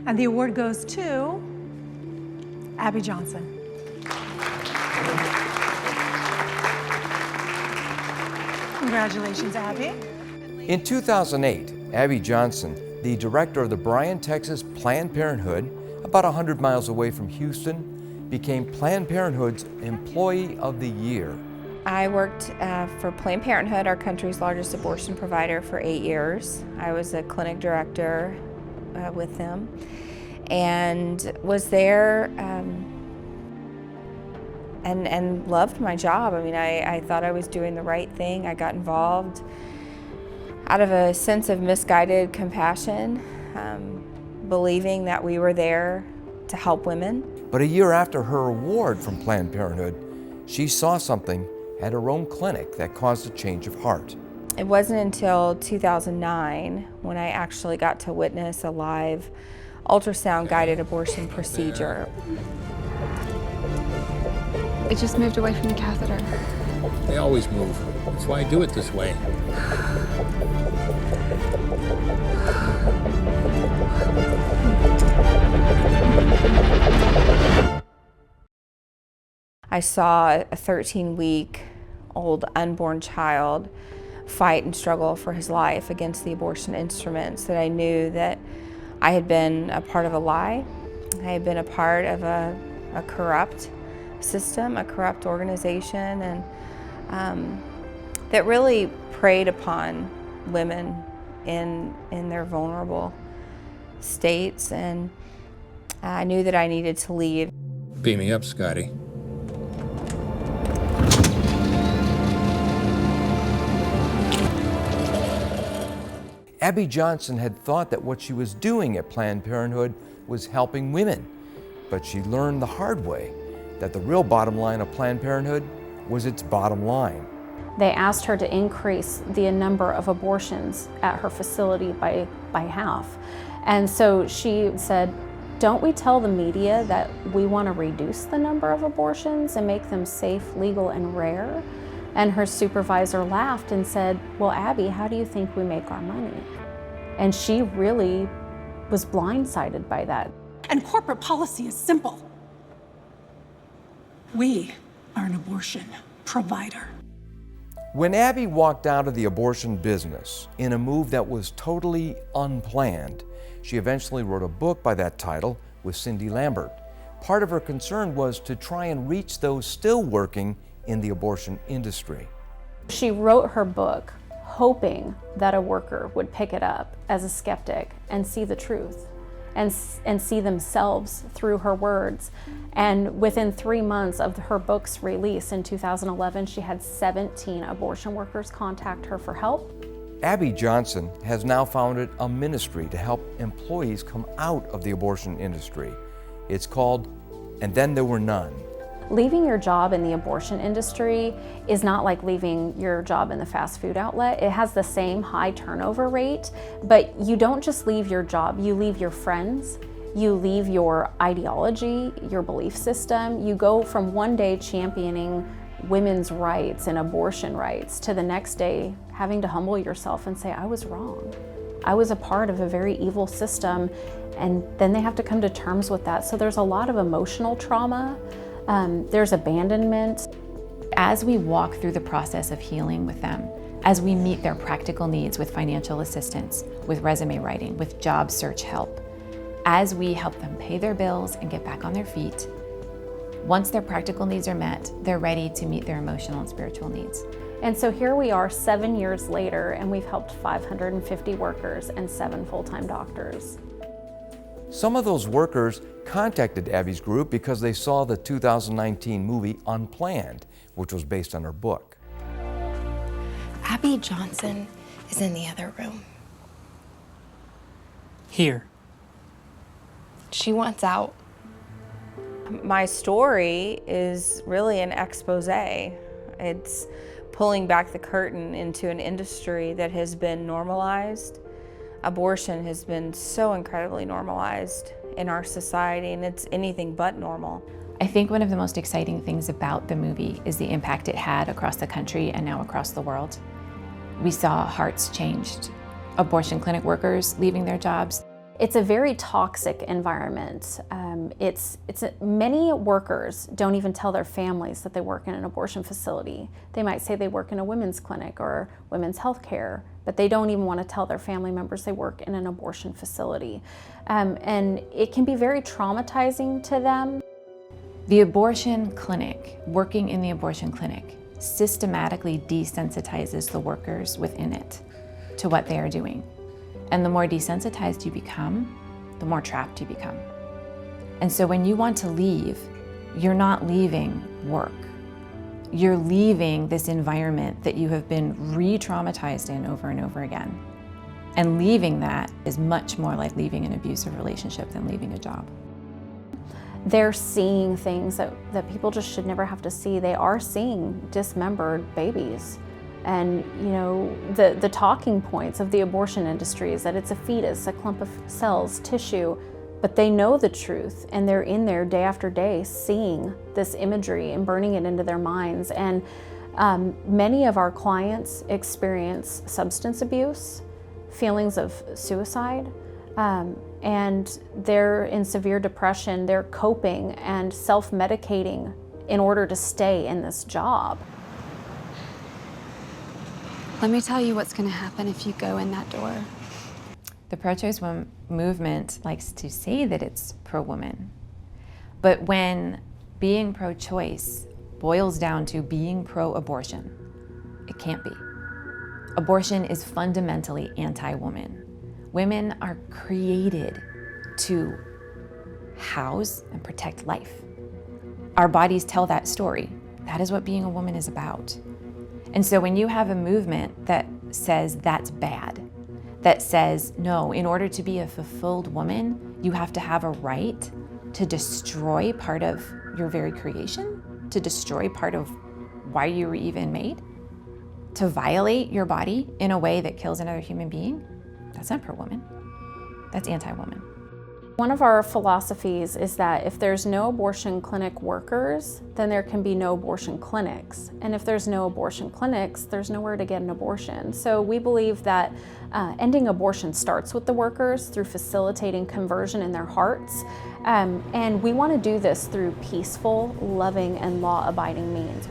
And the award goes to Abby Johnson. Congratulations, Abby. In 2008, Abby Johnson, the director of the Bryan, Texas Planned Parenthood, about 100 miles away from Houston, became Planned Parenthood's Employee of the Year. I worked for Planned Parenthood, our country's largest abortion provider, for 8 years. I was a clinic director with them and was there and loved my job. I mean, I thought I was doing the right thing. I got involved out of a sense of misguided compassion, believing that we were there to help women. But a year after her award from Planned Parenthood, she saw something at her own clinic that caused a change of heart. It wasn't until 2009 when I actually got to witness a live ultrasound-guided abortion procedure. It just moved away from the catheter. They always move. That's why I do it this way. I saw a 13-week-old unborn child fight and struggle for his life against the abortion instruments, that I knew that I had been a part of a lie. I had been a part of a corrupt system, a corrupt organization, and that really preyed upon women in their vulnerable states. And I knew that I needed to leave. Beam me up, Scotty. Abby Johnson had thought that what she was doing at Planned Parenthood was helping women, but she learned the hard way that the real bottom line of Planned Parenthood was its bottom line. They asked her to increase the number of abortions at her facility by half. And so she said, don't we tell the media that we want to reduce the number of abortions and make them safe, legal, and rare? And her supervisor laughed and said, well, Abby, how do you think we make our money? And she really was blindsided by that. And corporate policy is simple. We are an abortion provider. When Abby walked out of the abortion business in a move that was totally unplanned, she eventually wrote a book by that title with Cindy Lambert. Part of her concern was to try and reach those still working in the abortion industry. She wrote her book hoping that a worker would pick it up as a skeptic and see the truth and see themselves through her words. And within 3 months of her book's release in 2011, she had 17 abortion workers contact her for help. Abby Johnson has now founded a ministry to help employees come out of the abortion industry. It's called And Then There Were None. Leaving your job in the abortion industry is not like leaving your job in the fast food outlet. It has the same high turnover rate, but you don't just leave your job, you leave your friends, you leave your ideology, your belief system. You go from one day championing women's rights and abortion rights to the next day having to humble yourself and say, I was wrong. I was a part of a very evil system, and then they have to come to terms with that. So there's a lot of emotional trauma. There's abandonment. As we walk through the process of healing with them, as we meet their practical needs with financial assistance, with resume writing, with job search help, as we help them pay their bills and get back on their feet, once their practical needs are met, they're ready to meet their emotional and spiritual needs. And so here we are 7 years later, and we've helped 550 workers and 7 full-time doctors. Some of those workers contacted Abby's group because they saw the 2019 movie Unplanned, which was based on her book. Abby Johnson is in the other room. Here. She wants out. My story is really an expose. It's pulling back the curtain into an industry that has been normalized. Abortion has been so incredibly normalized in our society, and it's anything but normal. I think one of the most exciting things about the movie is the impact it had across the country and now across the world. We saw hearts changed, abortion clinic workers leaving their jobs. It's a very toxic environment. Many workers don't even tell their families that they work in an abortion facility. They might say they work in a women's clinic or women's health care, but they don't even want to tell their family members they work in an abortion facility. And it can be very traumatizing to them. The abortion clinic, working in the abortion clinic, systematically desensitizes the workers within it to what they are doing. And the more desensitized you become, the more trapped you become. And so when you want to leave, you're not leaving work. You're leaving this environment that you have been re-traumatized in over and over again. And leaving that is much more like leaving an abusive relationship than leaving a job. They're seeing things that people just should never have to see. They are seeing dismembered babies. And the talking points of the abortion industry is that it's a fetus, a clump of cells, tissue, but they know the truth, and they're in there day after day seeing this imagery and burning it into their minds. And many of our clients experience substance abuse, feelings of suicide, and they're in severe depression. They're coping and self-medicating in order to stay in this job. Let me tell you what's going to happen if you go in that door. The pro-choice movement likes to say that it's pro-woman, but when being pro-choice boils down to being pro-abortion, it can't be. Abortion is fundamentally anti-woman. Women are created to house and protect life. Our bodies tell that story. That is what being a woman is about. And so when you have a movement that says that's bad, that says, no, in order to be a fulfilled woman, you have to have a right to destroy part of your very creation, to destroy part of why you were even made, to violate your body in a way that kills another human being, that's not pro-woman, that's anti-woman. One of our philosophies is that if there's no abortion clinic workers, then there can be no abortion clinics. And if there's no abortion clinics, there's nowhere to get an abortion. So we believe that ending abortion starts with the workers through facilitating conversion in their hearts. And we want to do this through peaceful, loving, and law-abiding means.